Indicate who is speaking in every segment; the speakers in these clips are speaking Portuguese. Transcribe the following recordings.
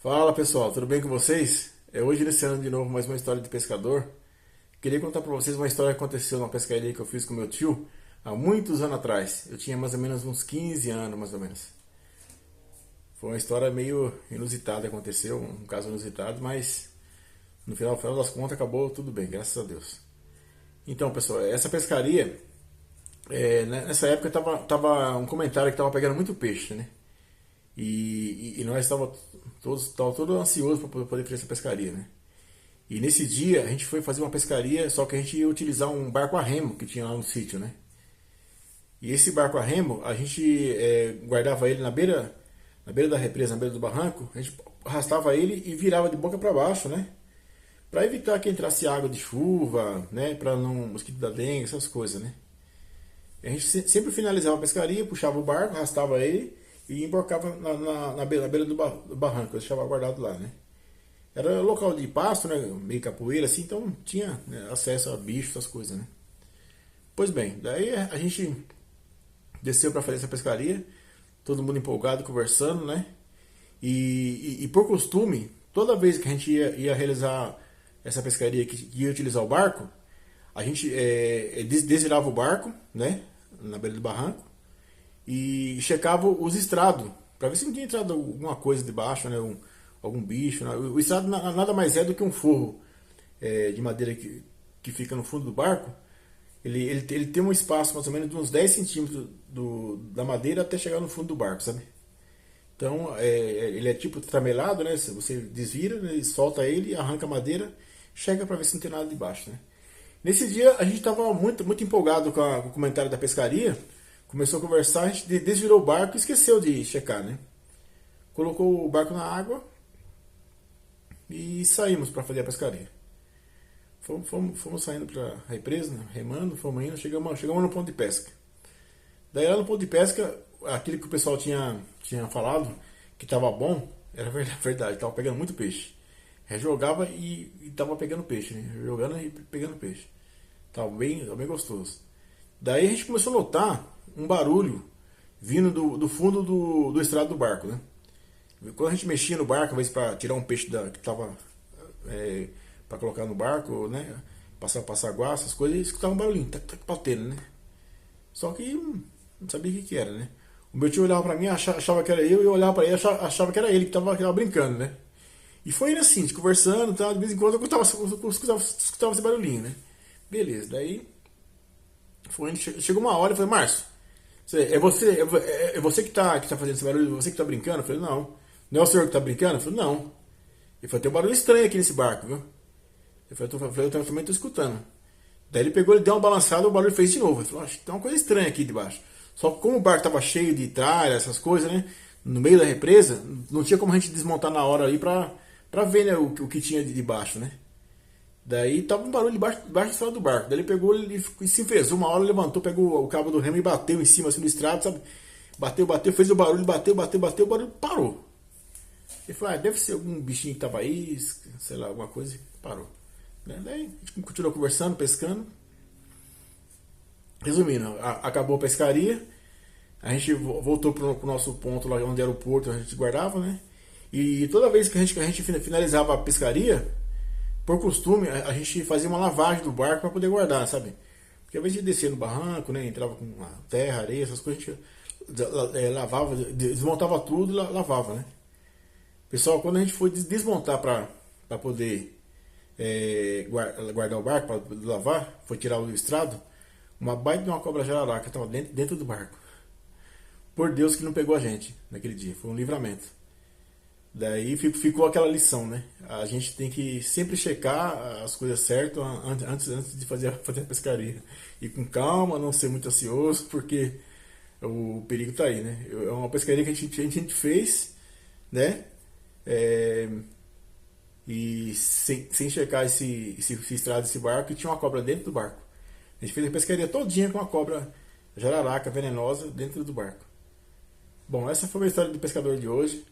Speaker 1: Fala pessoal, tudo bem com vocês? Hoje iniciando de novo mais uma história de pescador. Queria contar para vocês uma história que aconteceu numa pescaria que eu fiz com meu tio há muitos anos atrás. Eu tinha mais ou menos uns 15 anos, mais ou menos. Foi uma história meio inusitada que aconteceu, um caso inusitado, mas no final das contas acabou tudo bem, graças a Deus. Então pessoal, essa pescaria, nessa época tava um comentário que tava pegando muito peixe, né? E nós tava todo ansioso para poder fazer essa pescaria, né? E nesse dia a gente foi fazer uma pescaria, só que a gente ia utilizar um barco a remo que tinha lá no sítio, né? E esse barco a remo, a gente guardava ele na beira da represa, na beira do barranco, a gente arrastava ele e virava de boca para baixo, né? Para evitar que entrasse água de chuva, né? Para não mosquito da dengue, essas coisas, né? A gente sempre finalizava a pescaria, puxava o barco, arrastava ele e embarcava na beira do barranco, eu deixava guardado lá, né? Era local de pasto, né? Meio capoeira, assim, então tinha, né, acesso a bichos, essas coisas, né? Pois bem, daí a gente desceu para fazer essa pescaria, todo mundo empolgado, conversando, né? E por costume, toda vez que a gente ia realizar essa pescaria que ia utilizar o barco, a gente desvirava o barco, né? Na beira do barranco e checava os estrados para ver se não tinha entrado alguma coisa debaixo, né? Algum bicho. Né? O estrado nada mais é do que um forro de madeira que fica no fundo do barco. Ele tem um espaço mais ou menos de uns 10 centímetros da madeira até chegar no fundo do barco, sabe? Então ele é tipo tramelado, né? Você desvira, né? Solta ele, arranca a madeira, chega para ver se não tem nada debaixo, né? Nesse dia a gente estava muito, muito empolgado com o comentário da pescaria. Começou a conversar, a gente desvirou o barco e esqueceu de checar, né? Colocou o barco na água e saímos para fazer a pescaria. Fomos saindo para a represa, né? Remando, fomos indo, chegamos no ponto de pesca. Daí lá no ponto de pesca, aquilo que o pessoal tinha falado, que estava bom, era verdade, estava pegando muito peixe. Jogava e estava pegando peixe, né? Jogando e pegando peixe. Tava bem gostoso. Daí a gente começou a notar um barulho vindo do fundo do estrado do barco, né? Quando a gente mexia no barco, às vezes para tirar um peixe que estava para colocar no barco, né? Passar água, essas coisas, e escutava um barulhinho, tá batendo, né? Só que não sabia o que era, né? O meu tio olhava para mim, achava que era eu, e eu olhava para ele, achava que era ele que tava brincando, né? E foi indo assim, conversando, tá? De vez em quando eu escutava esse barulhinho, né? Beleza, daí chegou uma hora e eu falei, Márcio, é você que tá fazendo esse barulho, você que tá brincando? Eu falei, não é o senhor que tá brincando? Eu falei, não. Ele falou, tem um barulho estranho aqui nesse barco, viu? Eu também tô escutando. Daí ele deu uma balançada, o barulho fez de novo. Ele falou, acho que tem uma coisa estranha aqui debaixo. Só que como o barco tava cheio de tralha, essas coisas, né? No meio da represa, não tinha como a gente desmontar na hora ali pra ver, né, o que tinha de baixo, né? Daí tava um barulho debaixo do barco. Daí ele pegou e se enfesou. Uma hora levantou, pegou o cabo do remo e bateu em cima assim no estrado, sabe? Bateu, fez o barulho, bateu, o barulho parou. Ele falou, deve ser algum bichinho que tava aí, sei lá, alguma coisa, e parou. Daí a gente continuou conversando, pescando. Resumindo, acabou a pescaria, a gente voltou pro nosso ponto lá onde era o porto, a gente guardava, né? E toda vez que a gente finalizava a pescaria, por costume, a gente fazia uma lavagem do barco para poder guardar, sabe? Porque às vezes a gente descia no barranco, né? Entrava com terra, areia, essas coisas, a gente lavava, desmontava tudo e lavava, né? Pessoal, quando a gente foi desmontar para poder guardar o barco, para lavar, foi tirar o estrado, uma baita de uma cobra jararaca estava dentro do barco. Por Deus que não pegou a gente naquele dia, foi um livramento. Daí ficou aquela lição, né? A gente tem que sempre checar as coisas certas antes de fazer a pescaria. E com calma, não ser muito ansioso, porque o perigo tá aí, né? É uma pescaria que a gente fez, né? E sem checar esse estrado desse barco, e tinha uma cobra dentro do barco. A gente fez a pescaria todinha com uma cobra jararaca venenosa dentro do barco. Bom, essa foi a história do pescador de hoje.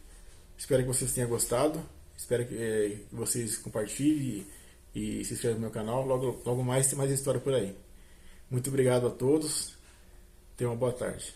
Speaker 1: Espero que vocês tenham gostado. Espero que vocês compartilhem e se inscrevam no meu canal. Logo mais tem mais história por aí. Muito obrigado a todos. Tenham uma boa tarde.